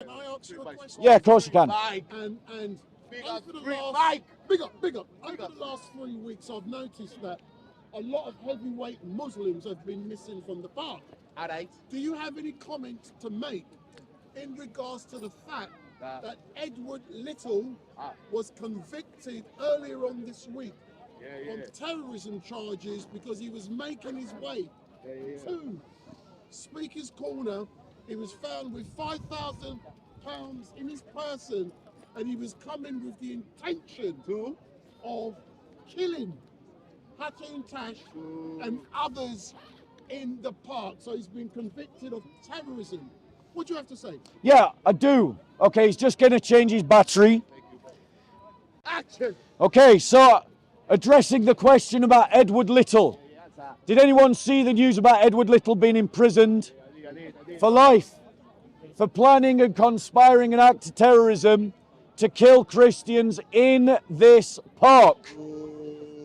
Can I ask you a question? Yeah, of course you can. And Big over up, the big last, Mike. big up. Over the last 3 weeks, I've noticed that a lot of heavyweight Muslims have been missing from the park. All right. Do you have any comments to make in regards to the fact that Edward Little was convicted earlier on this week on terrorism charges because he was making his way to Speaker's Corner? He was found with £5,000 in his person, and he was coming with the intention of killing Hatun Tash and others in the park. So he's been convicted of terrorism. What do you have to say? Yeah, I do. Okay, he's just going to change his battery. Action! Okay, so addressing the question about Edward Little. Did anyone see the news about Edward Little being imprisoned for life for planning and conspiring an act of terrorism to kill Christians in this park?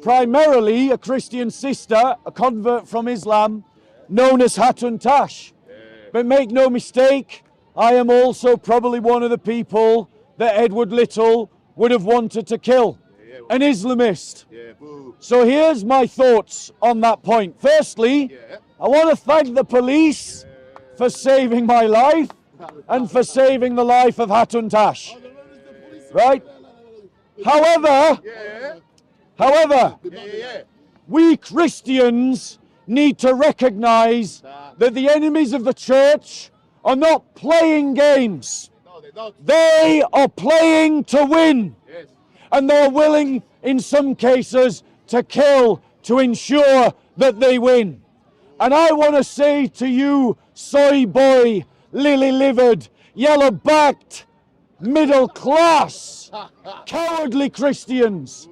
Primarily a Christian sister, a convert from Islam, known as Hatun Tash. But make no mistake, I am also probably one of the people that Edward Little would have wanted to kill, an Islamist. So here's my thoughts on that point. Firstly, I want to thank the police for saving my life and for saving the life of Hatun Tash. Right? However, we Christians need to recognize that the enemies of the church are not playing games. They are playing to win. And they're willing, in some cases, to kill to ensure that they win. And I want to say to you, soy boy, lily-livered, yellow-backed, middle-class, cowardly Christians,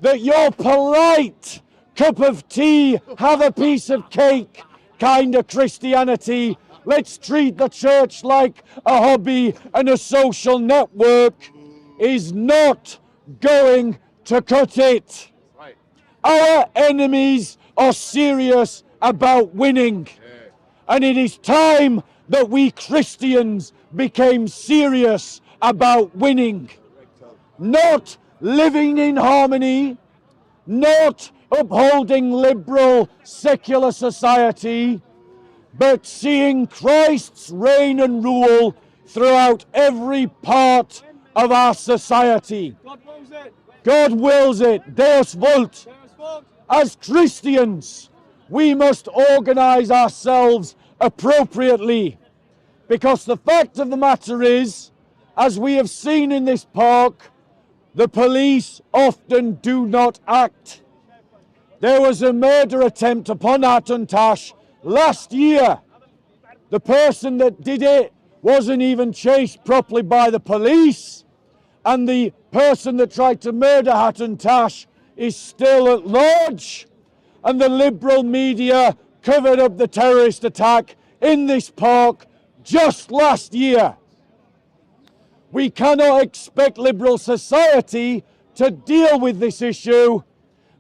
that your polite cup of tea, have a piece of cake kind of Christianity, let's treat the church like a hobby and a social network, is not going to cut it. Our enemies are serious about winning. And it is time that we Christians became serious about winning. Not living in harmony, not upholding liberal secular society, but seeing Christ's reign and rule throughout every part of our society. God wills it. Deus vult. As Christians, we must organize ourselves appropriately, because the fact of the matter is, as we have seen in this park, the police often do not act. There was a murder attempt upon Hatun Tash last year. The person that did it wasn't even chased properly by the police, and the person that tried to murder Hatun Tash is still at large, and the liberal media covered up the terrorist attack in this park just last year. We cannot expect liberal society to deal with this issue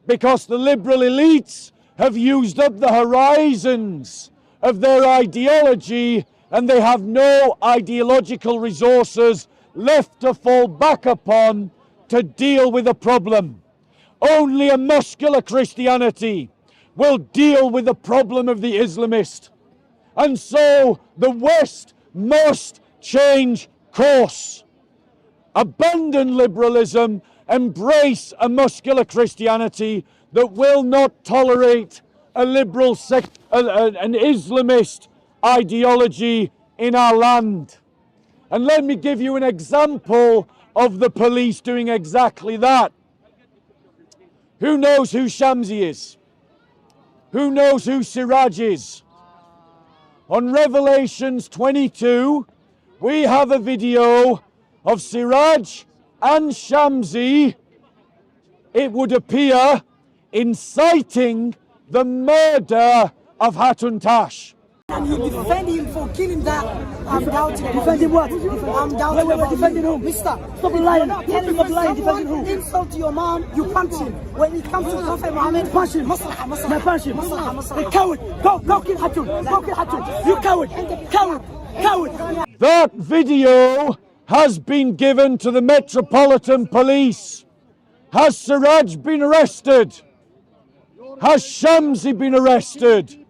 because the liberal elites have used up the horizons of their ideology, and they have no ideological resources left to fall back upon to deal with the problem. Only a muscular Christianity will deal with the problem of the Islamist. And so the West must change course. Abandon liberalism, embrace a muscular Christianity that will not tolerate a liberal an Islamist ideology in our land. And let me give you an example of the police doing exactly that. Who knows who Shamsi is? Who knows who Siraj is? On Revelations 22, we have a video of Siraj and Shamsi, it would appear, inciting the murder of Hatun Tash. And you defend him for killing that. I'm doubting. Defend him what? I'm doubting. Wait, defending who? Mister, stop lying. Stop lying. Defending who? Insult to your mom, you punch him. When it comes to Prophet Muhammad, punch him. Maslaha, punch him. Coward. Go kill Hatun. Go kill Hatun. You coward. Coward. That video has been given to the Metropolitan Police. Has Siraj been arrested? Has Shamsi been arrested?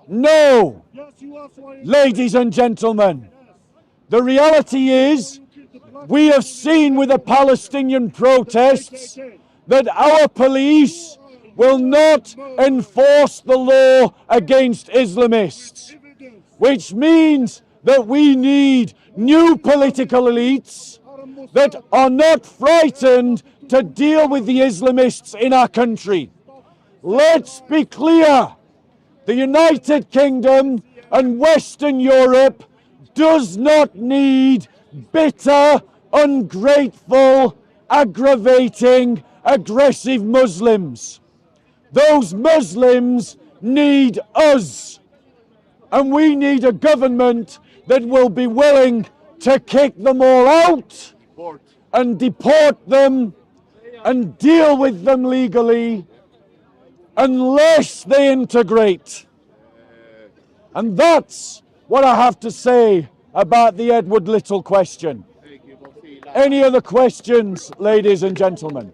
No. Ladies and gentlemen, the reality is we have seen with the Palestinian protests that our police will not enforce the law against Islamists, which means that we need new political elites that are not frightened to deal with the Islamists in our country. Let's be clear. The United Kingdom and Western Europe does not need bitter, ungrateful, aggravating, aggressive Muslims. Those Muslims need us. And we need a government that will be willing to kick them all out and deport them and deal with them legally unless they integrate. And that's what I have to say about the Edward Little question. Any other questions, ladies and gentlemen?